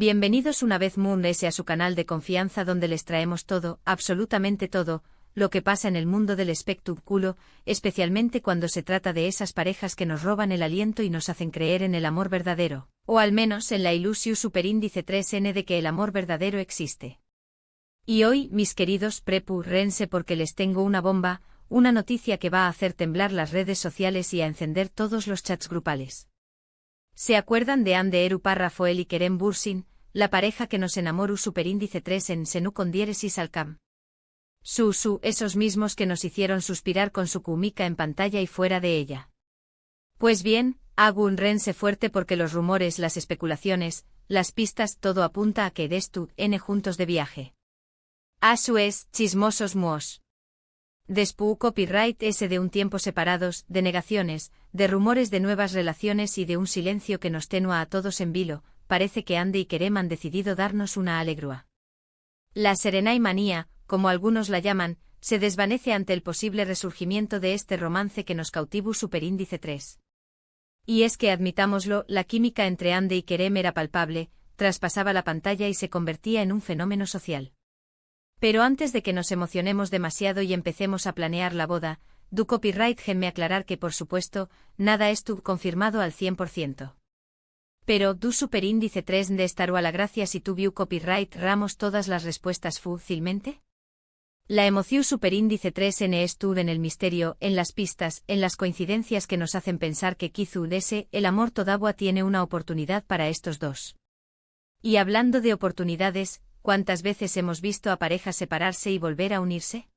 Bienvenidos una vez más a su canal de confianza donde les traemos todo, absolutamente todo, lo que pasa en el mundo del espectáculo, especialmente cuando se trata de esas parejas que nos roban el aliento y nos hacen creer en el amor verdadero, o al menos en la ilusión superíndice 3n de que el amor verdadero existe. Y hoy, mis queridos prepúrense porque les tengo una bomba, una noticia que va a hacer temblar las redes sociales y a encender todos los chats grupales. ¿Se acuerdan de Ande Eru Rafael y Kerem Bürsin, la pareja que nos enamoró superíndice 3 en Senú con diéresis al cam? Esos mismos que nos hicieron suspirar con su cúmica en pantalla y fuera de ella. Pues bien, agúnrense fuerte porque los rumores, las especulaciones, las pistas, todo apunta a que estu juntos de viaje. A su es, chismosos muos. Después copyright ese de un tiempo separados, de negaciones, de rumores de nuevas relaciones y de un silencio que nos tenua a todos en vilo, parece que Ande y Kerem han decidido darnos una alegrúa. La serenay manía, como algunos la llaman, se desvanece ante el posible resurgimiento de este romance que nos cautivó superíndice 3. Y es que admitámoslo, la química entre Ande y Kerem era palpable, traspasaba la pantalla y se convertía en un fenómeno social. Pero antes de que nos emocionemos demasiado y empecemos a planear la boda, du copyright genme aclarar que por supuesto, nada estuvo confirmado al 100%. Pero du superíndice 3 de estar a la gracia si tu view copyright ramos todas las respuestas fácilmente. La emoción superíndice 3n estuvo en el misterio, en las pistas, en las coincidencias que nos hacen pensar que quizú el amor todavía tiene una oportunidad para estos dos. Y hablando de oportunidades, ¿cuántas veces hemos visto a parejas separarse y volver a unirse?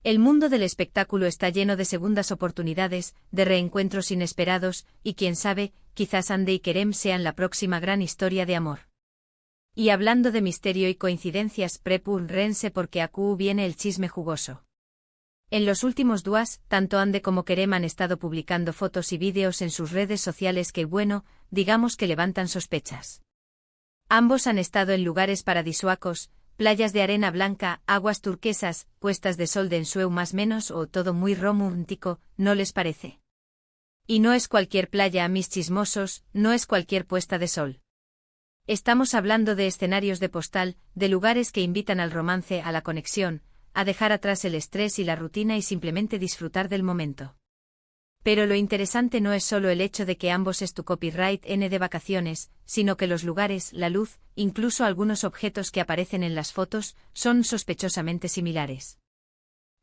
El mundo del espectáculo está lleno de segundas oportunidades, de reencuentros inesperados, y quién sabe, quizás Ande y Kerem sean la próxima gran historia de amor. Y hablando de misterio y coincidencias, prepúrense porque aquí viene el chisme jugoso. En los últimos días, tanto Ande como Kerem han estado publicando fotos y vídeos en sus redes sociales que, digamos que levantan sospechas. Ambos han estado en lugares paradisíacos, playas de arena blanca, aguas turquesas, puestas de sol de ensueño más menos o todo muy romántico, ¿no les parece? Y no es cualquier playa, mis chismosos, no es cualquier puesta de sol. Estamos hablando de escenarios de postal, de lugares que invitan al romance, a la conexión, a dejar atrás el estrés y la rutina y simplemente disfrutar del momento. Pero lo interesante no es solo el hecho de que ambos es tu copyright de vacaciones, sino que los lugares, la luz, incluso algunos objetos que aparecen en las fotos, son sospechosamente similares.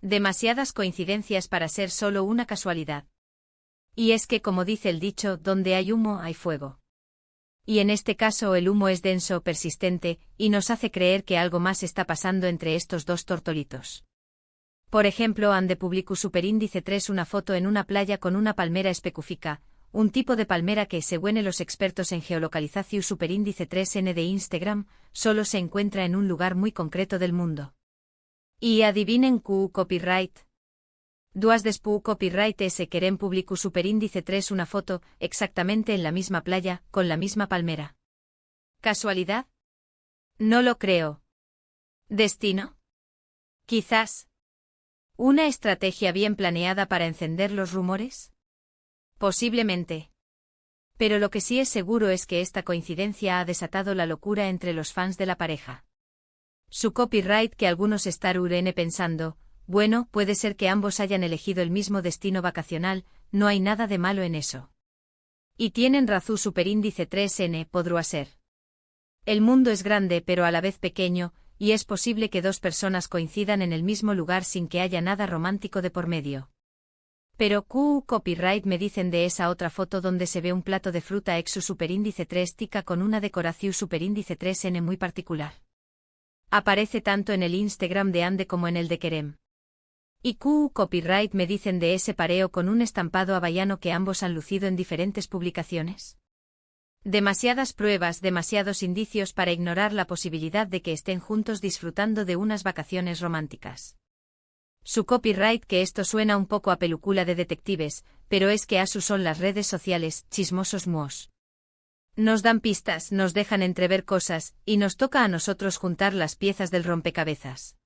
Demasiadas coincidencias para ser solo una casualidad. Y es que como dice el dicho, donde hay humo hay fuego. Y en este caso el humo es denso, persistente, y nos hace creer que algo más está pasando entre estos dos tortolitos. Por ejemplo, Ande publicó superíndice 3 una foto en una playa con una palmera específica, un tipo de palmera que, según los expertos en geolocalización superíndice 3n de Instagram, solo se encuentra en un lugar muy concreto del mundo. Y adivinen copyright. Días después copyright ese Kerem publicó superíndice 3 una foto, exactamente en la misma playa, con la misma palmera. ¿Casualidad? No lo creo. ¿Destino? Quizás. ¿Una estrategia bien planeada para encender los rumores? Posiblemente. Pero lo que sí es seguro es que esta coincidencia ha desatado la locura entre los fans de la pareja. Su copyright que algunos estarán pensando, bueno, puede ser que ambos hayan elegido el mismo destino vacacional, no hay nada de malo en eso. Y tienen razón superíndice 3n, podrá ser. El mundo es grande pero a la vez pequeño, y es posible que dos personas coincidan en el mismo lugar sin que haya nada romántico de por medio. Pero copyright me dicen de esa otra foto donde se ve un plato de fruta exu superíndice 3 tica con una decoración superíndice 3n muy particular. Aparece tanto en el Instagram de Ande como en el de Kerem. Y copyright me dicen de ese pareo con un estampado hawaiano que ambos han lucido en diferentes publicaciones. Demasiadas pruebas, demasiados indicios para ignorar la posibilidad de que estén juntos disfrutando de unas vacaciones románticas. Su copyright que esto suena un poco a película de detectives, pero es que asu son las redes sociales, chismosos muos. Nos dan pistas, nos dejan entrever cosas, y nos toca a nosotros juntar las piezas del rompecabezas.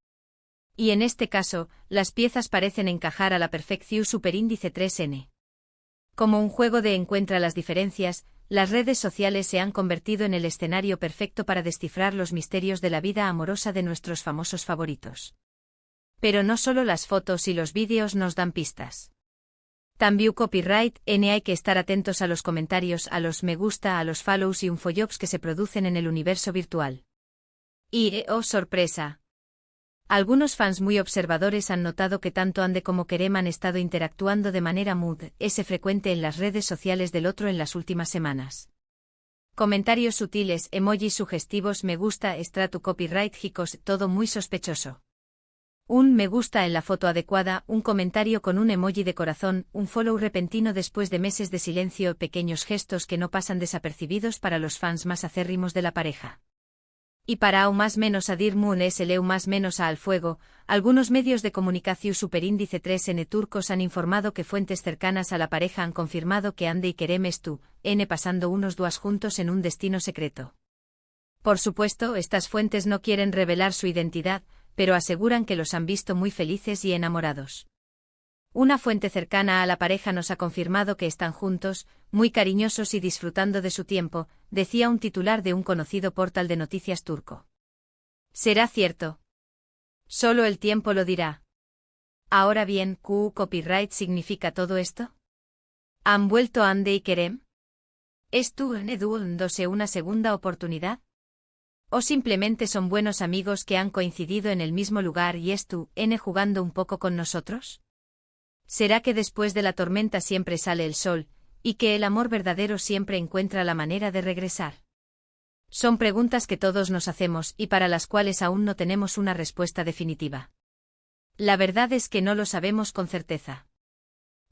Y en este caso, las piezas parecen encajar a la perfección superíndice 3n. Como un juego de encuentra las diferencias, las redes sociales se han convertido en el escenario perfecto para descifrar los misterios de la vida amorosa de nuestros famosos favoritos. Pero no solo las fotos y los vídeos nos dan pistas. También copyright, hay que estar atentos a los comentarios, a los me gusta, a los follows y unfollows que se producen en el universo virtual. Y, oh sorpresa. Algunos fans muy observadores han notado que tanto Ande como Kerem han estado interactuando de manera muy frecuente en las redes sociales del otro en las últimas semanas. Comentarios sutiles, emojis sugestivos, me gusta, extra copyright chicos, todo muy sospechoso. Un me gusta en la foto adecuada, un comentario con un emoji de corazón, un follow repentino después de meses de silencio, pequeños gestos que no pasan desapercibidos para los fans más acérrimos de la pareja. Y para aún más menos a Dir Moon SLU más menos a Al Fuego, algunos medios de comunicación superíndice 3N turcos han informado que fuentes cercanas a la pareja han confirmado que Ande y Kerem están pasando unos días juntos en un destino secreto. Por supuesto, estas fuentes no quieren revelar su identidad, pero aseguran que los han visto muy felices y enamorados. Una fuente cercana a la pareja nos ha confirmado que están juntos, muy cariñosos y disfrutando de su tiempo, decía un titular de un conocido portal de noticias turco. ¿Será cierto? Solo el tiempo lo dirá. Ahora bien, ¿qué copyright significa todo esto? ¿Han vuelto Ande y Kerem? ¿Están dándose una segunda oportunidad? ¿O simplemente son buenos amigos que han coincidido en el mismo lugar y están jugando un poco con nosotros? ¿Será que después de la tormenta siempre sale el sol, y que el amor verdadero siempre encuentra la manera de regresar? Son preguntas que todos nos hacemos y para las cuales aún no tenemos una respuesta definitiva. La verdad es que no lo sabemos con certeza.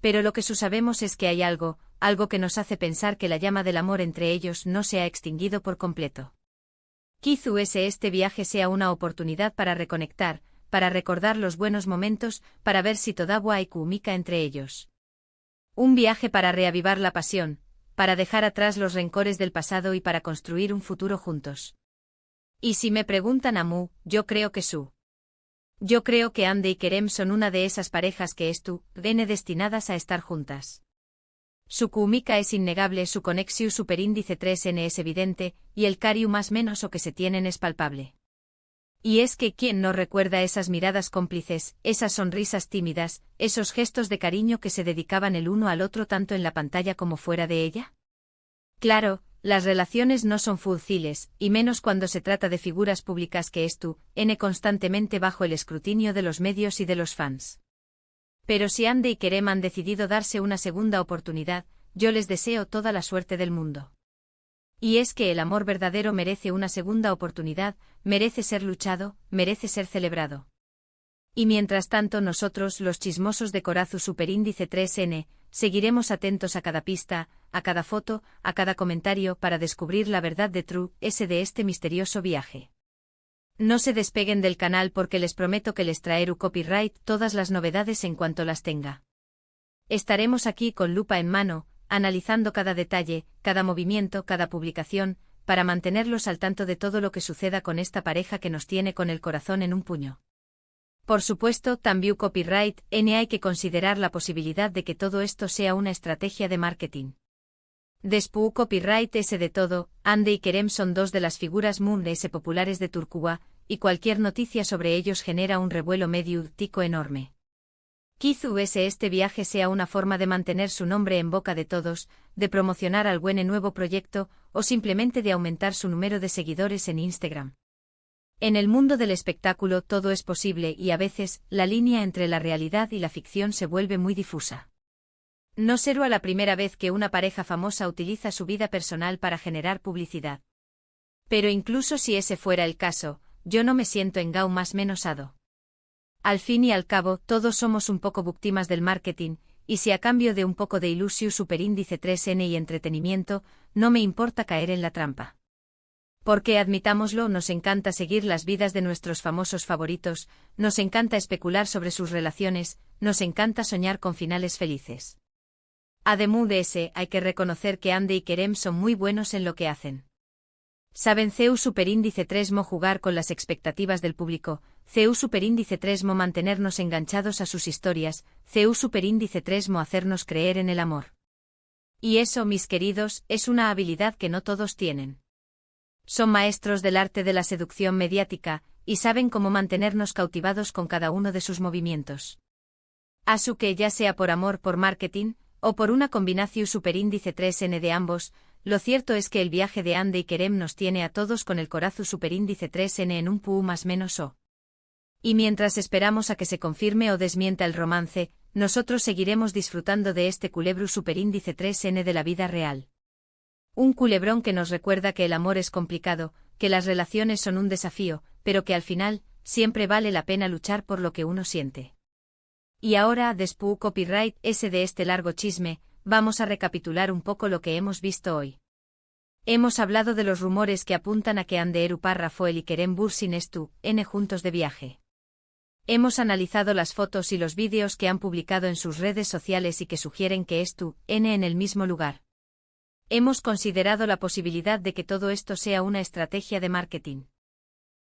Pero lo que sí sabemos es que hay algo que nos hace pensar que la llama del amor entre ellos no se ha extinguido por completo. Quizás este viaje sea una oportunidad para reconectar, para recordar los buenos momentos, para ver si todavía hay química entre ellos. Un viaje para reavivar la pasión, para dejar atrás los rencores del pasado y para construir un futuro juntos. Y si me preguntan a mí, yo creo que sí. Yo creo que Ande y Kerem son una de esas parejas que están destinadas a estar juntas. Su química es innegable, su conexión superíndice 3N es evidente, y el cariño más menos o que se tienen es palpable. Y es que ¿quién no recuerda esas miradas cómplices, esas sonrisas tímidas, esos gestos de cariño que se dedicaban el uno al otro tanto en la pantalla como fuera de ella? Claro, las relaciones no son fútiles, y menos cuando se trata de figuras públicas que están constantemente bajo el escrutinio de los medios y de los fans. Pero si Ande y Kerem han decidido darse una segunda oportunidad, yo les deseo toda la suerte del mundo. Y es que el amor verdadero merece una segunda oportunidad, merece ser luchado, merece ser celebrado. Y mientras tanto nosotros, los chismosos de Corazu Superíndice 3N, seguiremos atentos a cada pista, a cada foto, a cada comentario para descubrir la verdad de de este misterioso viaje. No se despeguen del canal porque les prometo que les traeré copyright todas las novedades en cuanto las tenga. Estaremos aquí con lupa en mano, analizando cada detalle, cada movimiento, cada publicación, para mantenerlos al tanto de todo lo que suceda con esta pareja que nos tiene con el corazón en un puño. Por supuesto, también copyright, hay que considerar la posibilidad de que todo esto sea una estrategia de marketing. Después copyright ese de todo, Ande y Kerem son dos de las figuras populares de Turquía, y cualquier noticia sobre ellos genera un revuelo mediático enorme. Quizás este viaje sea una forma de mantener su nombre en boca de todos, de promocionar al nuevo proyecto, o simplemente de aumentar su número de seguidores en Instagram. En el mundo del espectáculo todo es posible y a veces, la línea entre la realidad y la ficción se vuelve muy difusa. No será la primera vez que una pareja famosa utiliza su vida personal para generar publicidad. Pero incluso si ese fuera el caso, yo no me siento engau más menosado. Al fin y al cabo, todos somos un poco víctimas del marketing, y si a cambio de un poco de ilusión superíndice 3N y entretenimiento, no me importa caer en la trampa. Porque admitámoslo, nos encanta seguir las vidas de nuestros famosos favoritos, nos encanta especular sobre sus relaciones, nos encanta soñar con finales felices. Además de ese, hay que reconocer que Ande y Kerem son muy buenos en lo que hacen. Saben CEU superíndice 3mo jugar con las expectativas del público, CEU superíndice 3mo mantenernos enganchados a sus historias, CEU superíndice 3mo hacernos creer en el amor. Y eso, mis queridos, es una habilidad que no todos tienen. Son maestros del arte de la seducción mediática, y saben cómo mantenernos cautivados con cada uno de sus movimientos. Así que ya sea por amor por marketing, o por una combinación superíndice 3N de ambos, lo cierto es que el viaje de Ande y Kerem nos tiene a todos con el corazón superíndice 3N en un pu más menos o. Y mientras esperamos a que se confirme o desmienta el romance, nosotros seguiremos disfrutando de este culebro superíndice 3N de la vida real. Un culebrón que nos recuerda que el amor es complicado, que las relaciones son un desafío, pero que al final, siempre vale la pena luchar por lo que uno siente. Y ahora, después copyright ese de este largo chisme, vamos a recapitular un poco lo que hemos visto hoy. Hemos hablado de los rumores que apuntan a que Ande Erupa Rafael y Kerem Bürsin estu, N juntos de viaje. Hemos analizado las fotos y los vídeos que han publicado en sus redes sociales y que sugieren que estu, N en el mismo lugar. Hemos considerado la posibilidad de que todo esto sea una estrategia de marketing.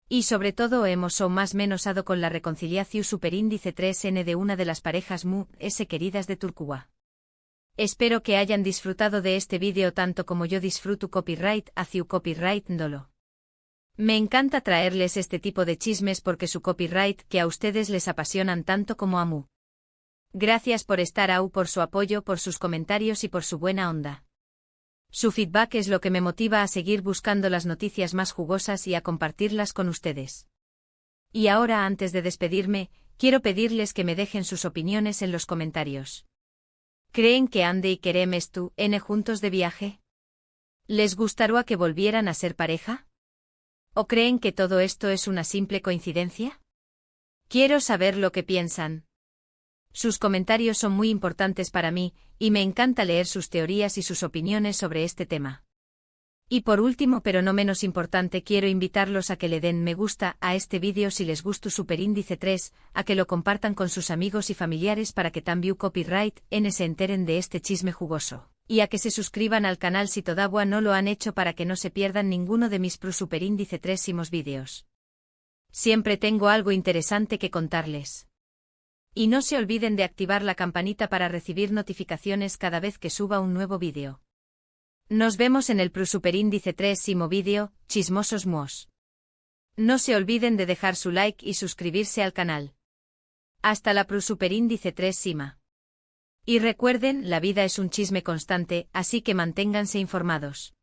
Y sobre todo hemos o más menos dado con la reconciliación superíndice 3N de una de las parejas S queridas de Turquía. Espero que hayan disfrutado de este vídeo tanto como yo disfruto copyright hacia copyright dolo. Me encanta traerles este tipo de chismes porque su copyright que a ustedes les apasionan tanto como a mí. Gracias por estar ahí, por su apoyo, por sus comentarios y por su buena onda. Su feedback es lo que me motiva a seguir buscando las noticias más jugosas y a compartirlas con ustedes. Y ahora, antes de despedirme, quiero pedirles que me dejen sus opiniones en los comentarios. ¿Creen que Ande y Kerem estu, N juntos de viaje? ¿Les gustaría que volvieran a ser pareja? ¿O creen que todo esto es una simple coincidencia? Quiero saber lo que piensan. Sus comentarios son muy importantes para mí, y me encanta leer sus teorías y sus opiniones sobre este tema. Y por último pero no menos importante quiero invitarlos a que le den me gusta a este vídeo si les gustó superíndice 3, a que lo compartan con sus amigos y familiares para que también copyright N se enteren de este chisme jugoso. Y a que se suscriban al canal si todavía no lo han hecho para que no se pierdan ninguno de mis superíndice 3 vídeos. Siempre tengo algo interesante que contarles. Y no se olviden de activar la campanita para recibir notificaciones cada vez que suba un nuevo vídeo. Nos vemos en el superíndice 3 vídeo, chismosos mos. No se olviden de dejar su like y suscribirse al canal. Hasta la superíndice 3 Y recuerden, la vida es un chisme constante, así que manténganse informados.